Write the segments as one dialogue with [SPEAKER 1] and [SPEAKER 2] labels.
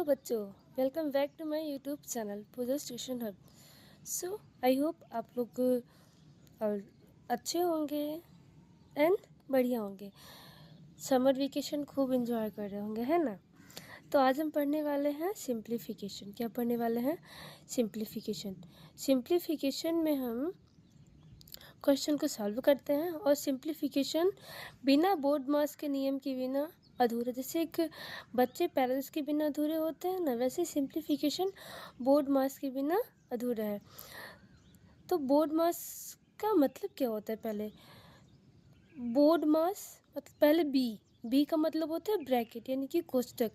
[SPEAKER 1] बच्चों, welcome back to my YouTube channel Pooja's tuition hub. So I hope आप लोग अच्छे होंगे एंड बढ़िया होंगे। समर वेकेशन खूब एंजॉय कर रहे होंगे, है ना। तो आज हम पढ़ने वाले हैं सिंप्लीफिकेशन। क्या पढ़ने वाले हैं? सिंप्लीफिकेशन। सिंप्लीफिकेशन में हम क्वेश्चन को सॉल्व करते हैं और सिंप्लीफिकेशन बिना बोर्ड मास के नियम के बिना अधूरा। जैसे एक बच्चे पैरेंट्स के बिना अधूरे होते हैं ना, वैसे सिंप्लीफिकेशन बोर्ड मास के बिना अधूरा है। तो बोर्ड मास का मतलब क्या होता है? पहले बोर्ड मास मतलब पहले बी का मतलब होता है ब्रैकेट, यानी कि कोष्टक,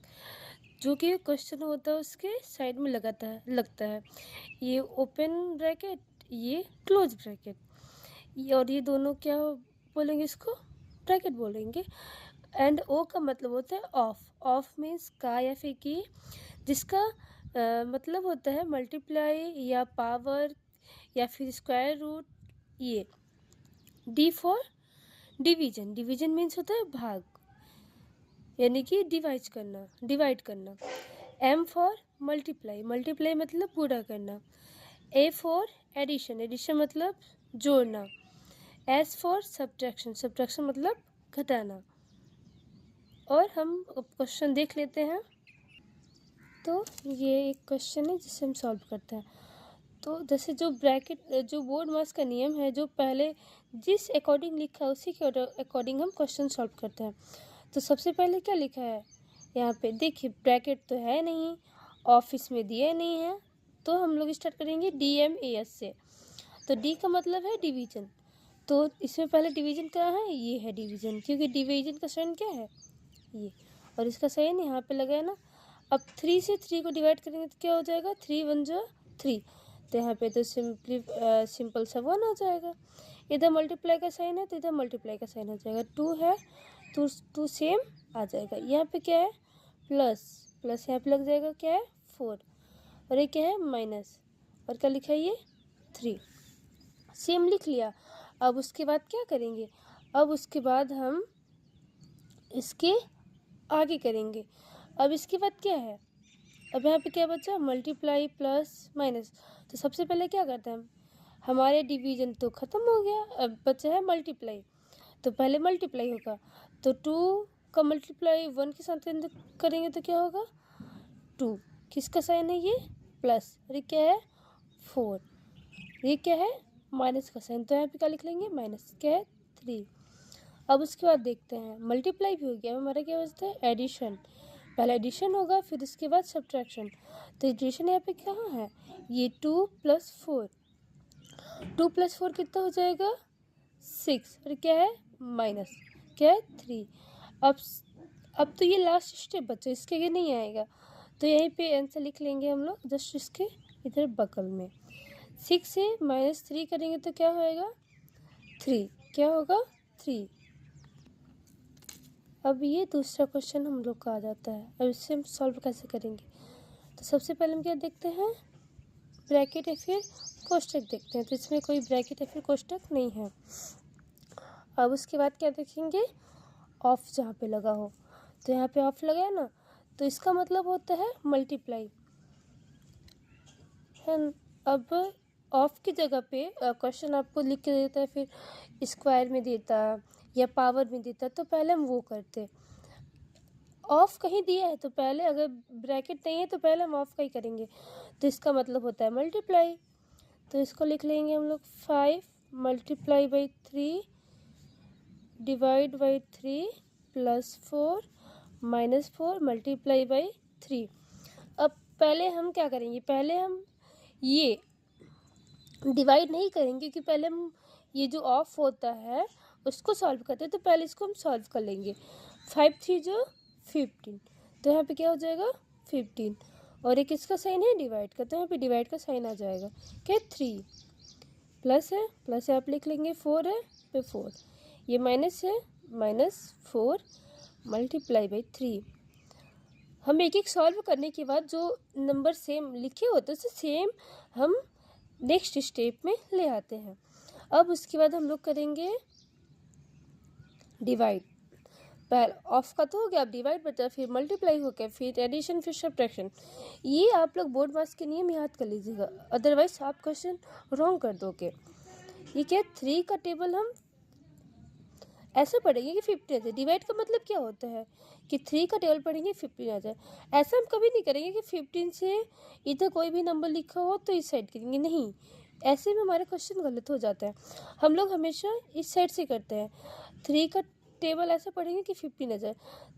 [SPEAKER 1] जो कि क्वेश्चन होता है उसके साइड में लगता है। ये ओपन ब्रैकेट, ये क्लोज ब्रैकेट, और ये दोनों क्या बोलेंगे? इसको ब्रैकेट बोलेंगे। एंड ओ का मतलब होता है ऑफ। ऑफ मीन्स का या फिर की, जिसका मतलब होता है मल्टीप्लाई या पावर या फिर स्क्वायर रूट। ये D for division. Division means होता है भाग, यानी कि डिवाइड करना। M for multiply. मल्टीप्लाई मतलब पूरा करना। A for addition. एडिशन मतलब जोड़ना। S for subtraction. सब्ट्रैक्शन मतलब घटाना। और हम क्वेश्चन देख लेते हैं। तो ये एक क्वेश्चन है जिसे हम सॉल्व करते हैं। तो जैसे जो बोर्ड मास का नियम है, जो पहले जिस अकॉर्डिंग लिखा है उसी के अकॉर्डिंग हम क्वेश्चन सॉल्व करते हैं। तो सबसे पहले क्या लिखा है यहाँ पे? देखिए, ब्रैकेट तो है नहीं, ऑफिस में दिया नहीं है, तो हम लोग स्टार्ट करेंगे DMAS से। तो डी का मतलब है डिवीजन। तो इसमें पहले डिवीजन कहाँ है? ये है डिवीजन, क्योंकि डिवीजन का साइन क्या है? ये। और इसका साइन यहाँ पे लगा है ना। अब 3 से 3 को डिवाइड करेंगे तो क्या हो जाएगा? 3 1 जो 3। तो यहाँ पे तो सिंपल सा 1 आ जाएगा। इधर मल्टीप्लाई का साइन है तो इधर मल्टीप्लाई का साइन हो जाएगा। 2 है तो 2 सेम आ जाएगा। यहाँ पे क्या है? प्लस। प्लस यहाँ पे लग जाएगा क्या है? 4। और ये क्या है? माइनस। और क्या लिखा है? ये 3। सेम लिख लिया। अब उसके बाद क्या करेंगे? अब उसके बाद हम इसके आगे करेंगे। अब इसके बाद क्या है? अब यहाँ पे क्या बचा? Multiply plus minus. तो सबसे पहले क्या करते हैं हम? हमारे डिवीजन तो ख़त्म हो गया, अब बचा है मल्टीप्लाई। तो पहले मल्टीप्लाई होगा, तो 2 का मल्टीप्लाई 1 के साथ करेंगे तो क्या होगा? 2। किसका साइन है? ये प्लस। और ये क्या है? 4। ये क्या है? माइनस का साइन। तो यहाँ पे क्या लिख लेंगे? माइनस। क्या है? 3। अब उसके बाद देखते हैं, मल्टीप्लाई भी हो गया, हमारा क्या बचता है? एडिशन। पहले एडिशन होगा, फिर उसके बाद सब्ट्रैक्शन। तो एडिशन यहाँ पे कहाँ है? ये 2 + 4। 2 + 4 कितना हो जाएगा? 6। और क्या है? माइनस। क्या है? 3। अब तो ये लास्ट स्टेप बचा, इसके आगे नहीं आएगा। तो यहीं पे आंसर लिख लेंगे हम लोग, जस्ट इसके इधर बगल में। 6 से -3 करेंगे तो क्या होएगा? 3। क्या होगा? 3। अब ये दूसरा क्वेश्चन हम लोग का आ जाता है। अब इससे हम सॉल्व कैसे करेंगे? तो सबसे पहले हम क्या देखते हैं? ब्रैकेट या फिर कोष्टक देखते हैं। तो इसमें कोई ब्रैकेट या फिर कोष्टक नहीं है। अब उसके बाद क्या देखेंगे? ऑफ जहाँ पे लगा हो। तो यहाँ पे ऑफ लगा है ना, तो इसका मतलब होता है मल्टीप्लाई है। अब ऑफ की जगह पे क्वेश्चन आपको लिख के देता है, फिर स्क्वायर में देता या पावर में देता, तो पहले हम वो करते। ऑफ कहीं दिया है तो पहले, अगर ब्रैकेट नहीं है तो पहले हम ऑफ का ही करेंगे। तो इसका मतलब होता है मल्टीप्लाई। तो इसको लिख लेंगे हम लोग 5 × 3 डिवाइड बाई 3 + 4 -4 मल्टीप्लाई बाई 3। अब पहले हम क्या करेंगे? पहले हम ये डिवाइड नहीं करेंगे, क्योंकि पहले हम ये जो ऑफ होता है उसको सॉल्व करते हैं। तो पहले इसको हम सॉल्व कर लेंगे। 5 3 जो 15। तो यहाँ पे क्या हो जाएगा? 15। और एक इसका साइन है डिवाइड का, तो यहाँ पे डिवाइड का साइन आ जाएगा। क्या? 3। प्लस है, प्लस है आप लिख लेंगे। 4 है पे 4। ये माइनस है, -4 मल्टीप्लाई बाई 3। हम एक एक सॉल्व करने के बाद जो नंबर सेम लिखे होते हैं उसे सेम हम नेक्स्ट स्टेप में ले आते हैं। अब उसके बाद हम लोग करेंगे डिवाइड। पहले ऑफ का तो हो गया, अब डिवाइड बचा, फिर मल्टीप्लाई हो गया, फिर एडिशन, फिर सब्ट्रैक्शन। ये आप लोग बोर्ड मार्क्स के नियम याद कर लीजिएगा, अदरवाइज आप क्वेश्चन रॉन्ग कर दोगे। ये क्या, 3 का टेबल हम ऐसे पढ़ेंगे कि 50 आ जाए। डिवाइड का मतलब क्या होता है कि 3 का टेबल पढ़ेंगे 15 आ जाए। ऐसा हम कभी नहीं करेंगे कि 15 से इधर कोई भी नंबर लिखा हो तो इस साइड करेंगे, नहीं, ऐसे में हमारा क्वेश्चन गलत हो जाता है। हम लोग हमेशा इस साइड से करते हैं। 3 का टेबल ऐसे पढ़ेंगे कि 15 आ जाए।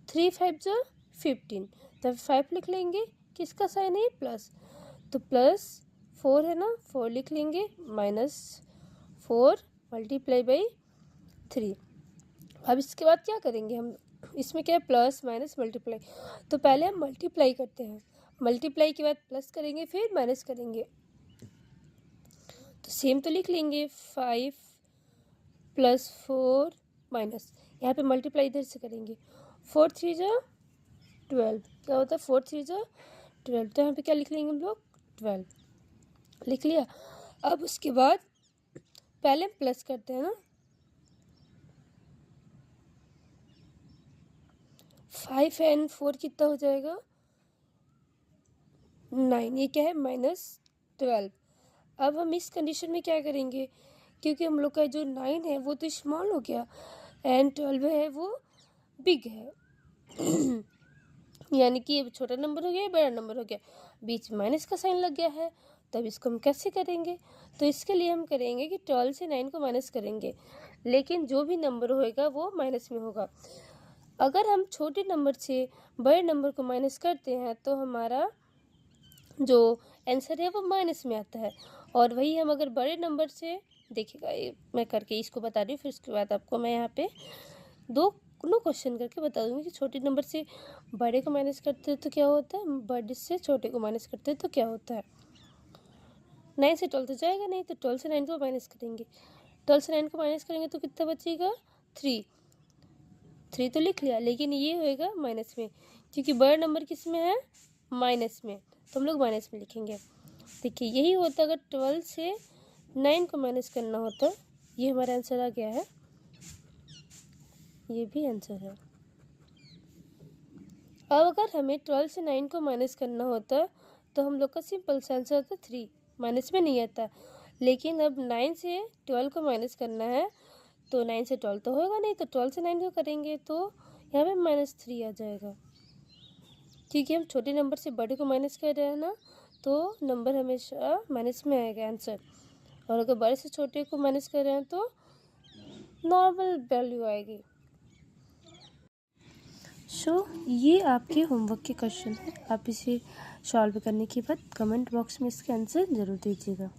[SPEAKER 1] 3 5 जो 15, तब 5 लिख लेंगे, किसका साइन है, प्लस, तो प्लस 4 है ना, 4 लिख लेंगे, -4 मल्टीप्लाई बाई 3। अब इसके बाद क्या करेंगे हम, इसमें क्या है, प्लस माइनस मल्टीप्लाई, तो पहले हम मल्टीप्लाई करते हैं, मल्टीप्लाई के बाद प्लस करेंगे, फिर माइनस करेंगे, तो सेम तो लिख लेंगे, 5 + 4 माइनस, यहाँ पे मल्टीप्लाई इधर से करेंगे, 4 3 जो 12, क्या होता है, 4 3 जो 12, तो यहाँ पे क्या लिख लेंगे हम लोग, 12 लिख लिया। अब उसके बाद पहले हम प्लस करते हैं ना, 5 and 4 कितना हो जाएगा, 9, ये क्या है, -12। अब हम इस कंडीशन में क्या करेंगे, क्योंकि हम लोग का जो 9 है वो तो स्मॉल हो गया एंड 12 है वो बिग है यानी कि ये छोटा नंबर हो गया, बड़ा नंबर हो गया, बीच में माइनस का साइन लग गया है, तब इसको हम कैसे करेंगे, तो इसके लिए हम करेंगे कि 12 से 9 को माइनस करेंगे, लेकिन जो भी नंबर होएगा वो माइनस में होगा। अगर हम छोटे नंबर से बड़े नंबर को माइनस करते हैं तो हमारा जो आंसर है वो माइनस में आता है, और वही हम अगर बड़े नंबर से, देखिएगा ये मैं करके इसको बता रही हूँ, फिर उसके बाद आपको मैं यहाँ पे दो क्वेश्चन करके बता दूँगी कि छोटे नंबर से बड़े को माइनस करते हैं तो क्या होता है, बड़े से छोटे को माइनस करते हैं तो क्या होता है। 9 से 12 तो जाएगा नहीं, तो 12 से 9 को माइनस करेंगे, 12 से 9 को माइनस करेंगे तो कितना बचेगा, 3 तो लिख लिया, लेकिन ये होएगा माइनस में, क्योंकि बड़ा नंबर किस में है, माइनस में, तो हम लोग माइनस में लिखेंगे। देखिए यही होता, अगर 12 से 9 को माइनस करना होता, ये हमारा आंसर आ गया है, ये भी आंसर है। अब अगर हमें 12 से 9 को माइनस करना होता तो हम लोग का सिंपल सा आंसर होता 3, माइनस में नहीं आता, लेकिन अब 9 से 12 को माइनस करना है, तो 9 से 12 तो होगा नहीं, तो 12 से 9 को करेंगे तो यहाँ पे -3 आ जाएगा, क्योंकि हम छोटे नंबर से बड़े को माइनस कर रहे हैं ना, तो नंबर हमेशा माइनस में आएगा आंसर, और अगर बड़े से छोटे को माइनस कर रहे हैं तो नॉर्मल वैल्यू आएगी। ये आपके होमवर्क के क्वेश्चन है, आप इसे सॉल्व करने के बाद कमेंट बॉक्स में इसके आंसर ज़रूर दीजिएगा।